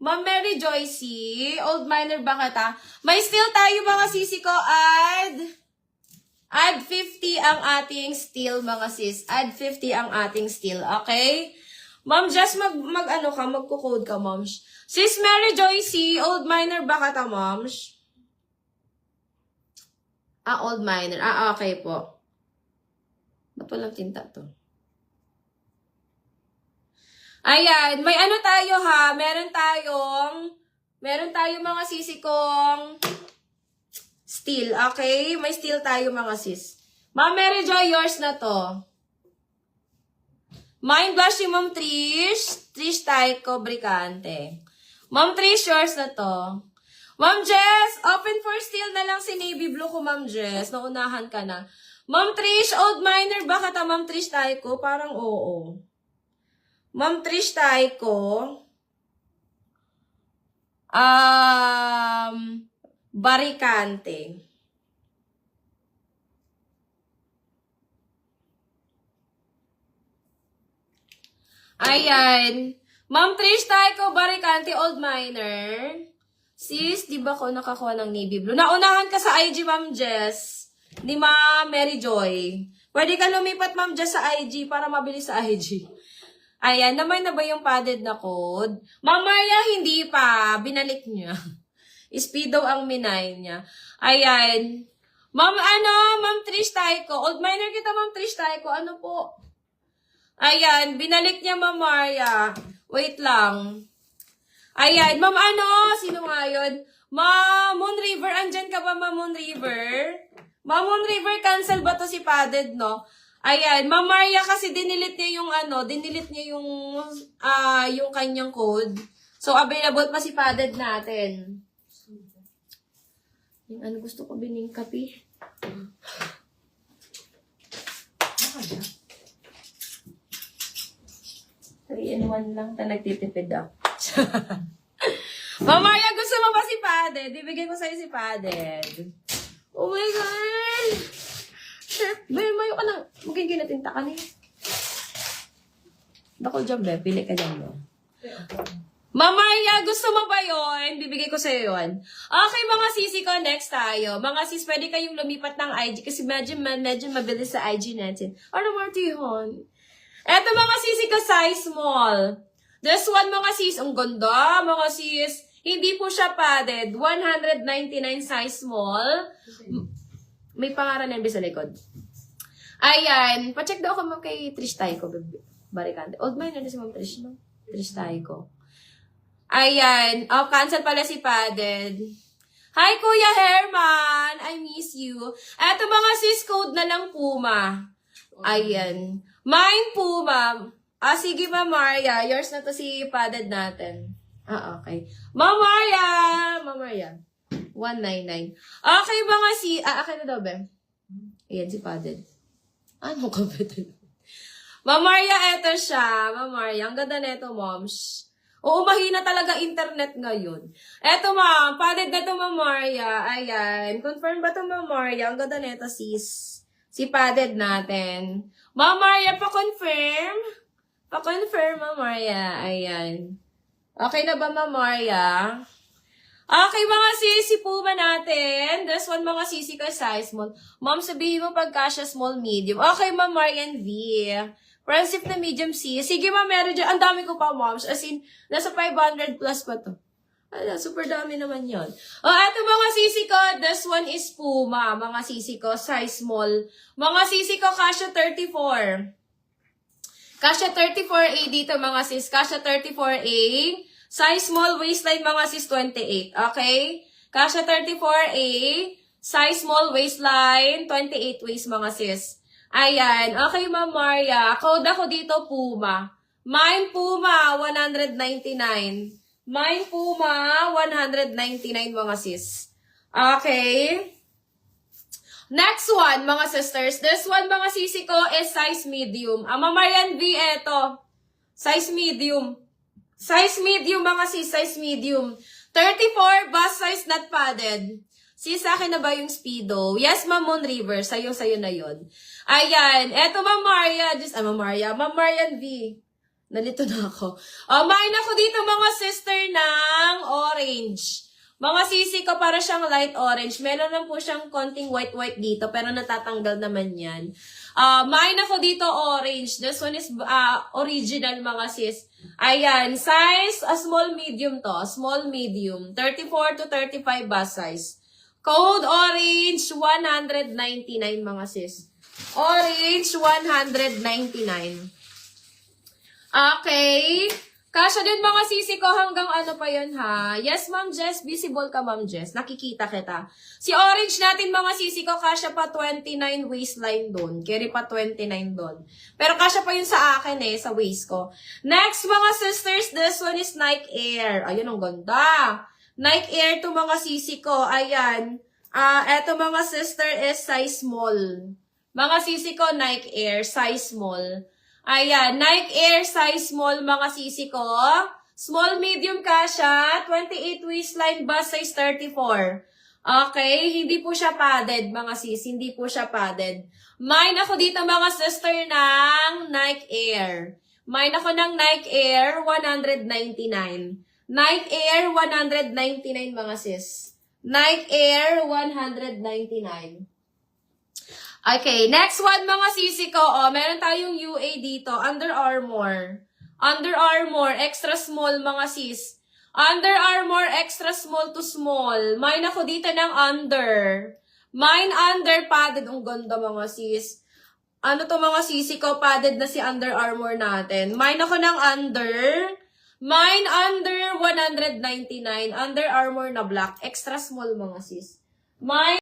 Ma'am Mary Joycey, old miner ba kita? May steel tayo mga sisi ko, add 50 ang ating steel mga sis. Add 50 ang ating steel, okay? Ma'am, just magko-code ka, ma'am. Sis Mary Joycey, old miner ba kita, ma'am? Old miner. Okay po. Ba't walang tinta to? Ayan, may ano tayo ha, meron tayong mga sisi kong steel, okay? May steel tayo mga sis. Ma'am Mary Joy, yours na to. Mind Blush si Ma'am Trish Taiko Bricante. Ma'am Trish, yours na to. Ma'am Jess, open for steel na lang si Navy Blue ko, Ma'am Jess. Naunahan ka na. Ma'am Trish, old miner ba ka ta, Ma'am Trish Taiko? Parang oo. Ma'am Trish Taiko, Baricante. Ayan. Ma'am Trish Taiko, Baricante, old miner. Sis, di ba ko nakakuha ng navy blue? Naunahan ka sa IG, Ma'am Jess. Ni Ma'am Mary Joy. Pwede ka lumipat, Ma'am Jess, sa IG para mabilis sa IG. Ayan, naman na ba yung padded na code? Mamaya, hindi pa. Binalik niya. Speedo ang minay niya. Ayan. Ma'am Trish Taiko. Old miner kita, Ma'am Trish Taiko. Ano po? Ayan, binalik niya, Ma'am Maria. Wait lang. Ayan, Ma'am sino nga yun? Ma'am Moon River, andyan ka ba, Ma'am Moon River? Ma'am Moon River, cancel ba to si padded, no? Ayan, Ma'am Maria kasi dinilit niya yung kanyang code. So, available pa si padded natin. Yung gusto ko bining kape. 3-in-1 lang. Nagtitipid ako. Ma'am Maria, gusto mo ba si padded? Ibigay ko sa'yo si padded. Oh my God! Shit, mayo ka na. Magiging natinta ka niya. Bako dyan, be. Pili ka dyan, no? Ma'am Maria, gusto mo ba yun? Bibigay ko sa'yo yun. Okay, mga sisi ko, next tayo. Mga sis, pwede kayong lumipat ng IG kasi medyo mabilis sa IG natin. Ano, Martihon? Eto, mga sisi ko, size small. This one, mga sis, ang ganda, mga sis. Hindi po siya padded. 199 size small. May pangalan yan sa likod. Ayan. Pacheck daw ako kay Trish Taiko. Baricante. Old man na si Ma'am Trish, no? Trish Taiko. Ayan. Oh, cancel pala si padded. Hi, Kuya Herman. I miss you. Eto mga sis, code na lang Puma. Ayan. Mine Puma. Sige, Ma'am Maria. Yours na to si padded natin. Okay. Ma'am Maria. 199. Okay, mga akin na daw, be. Ayan, si padded. Ano ka ba ito? Ma'am Maria, eto siya. Ma'am Maria, ang ganda neto, moms. Oo, mahina talaga internet ngayon. Eto, ma'am. Padded na to, Ma'am Maria. Ayan. Confirm ba to, Ma'am Maria? Ang ganda neto, sis. Si padded natin. Ma'am Maria, pa-confirm? Pa-confirm, Ma'am Maria. Ayan. Okay na ba, Ma'am Maria? Okay, mga sisi Puma natin. This one, mga sisi ka size small. Ma'am, sabihin mo pagkasya small, medium. Okay, Ma'am Marian V. Friendship na medium C. Sige, Ma'am, meron dyan. Ang dami ko pa, moms. As in, nasa 500 plus pa to. Super dami naman yon. Eto mga sisi ko, this one is Puma. Mga sisi ko, size small. Mga sisi ko, kasya 34. Kasya 34A dito, mga sis. Kasya 34A. Size small, waistline, mga sis, 28. Okay? Kasya 34A. Size small, waistline, 28 waist, mga sis. Ayan. Okay, Ma'am Maria. Code ako dito, Puma. Mine Puma, 199. Mine Puma, 199, mga sis. Okay? Next one, mga sisters. This one, mga sisi ko, is size medium. Ma'am Marian V, eto. Size medium. Size medium, mga sis. Size medium. 34, bust size, not padded. Sis, sa akin na ba yung Speedo? Yes, Ma'am Moon River. Sa'yo na yon. Ayan. Eto, Ma'am Maria. Ma'am Marian V. Nalito na ako. Main ako dito mga sister ng orange. Mga sisi ko para siyang light orange. Meron lang po siyang konting white dito pero natatanggal naman yan. Main ako dito orange. This one is original mga sis. Ayan, size small medium to. Small medium. 34 to 35 bust size. Code orange 199 mga sis. Orange 199. Okay. Kasya din mga sisi ko hanggang ano pa yun ha. Yes, Ma'am Jess. Visible ka, Ma'am Jess. Nakikita kita. Si orange natin mga sisi ko, kasya pa 29 waistline doon. Carry pa 29 doon. Pero kasya pa yun sa akin sa waist ko. Next mga sisters, this one is Nike Air. Ayun, ang ganda. Nike Air to mga sisi ko. Ayan. Eto mga sister is size small. Mga sisi ko, Nike Air, size small. Ayan, Nike Air size small mga sisi ko. Small medium kasya, 28 waistline bust size 34. Okay, hindi po siya padded mga sisi, hindi po siya padded. Mine ako dito mga sister ng Nike Air. Mine ako ng Nike Air 199. Nike Air 199 mga sis. Nike Air 199. Okay, next one mga sisi ko. Meron tayong UA dito. Under Armour. Under Armour, extra small mga sis. Under Armour, extra small to small. Mine ako dito ng under. Mine under padded. Ang ganda mga sis. Ano to mga sisi ko? Padded na si Under Armour natin. Mine ako ng under. Mine under 199. Under Armour na black. Extra small mga sis. Mine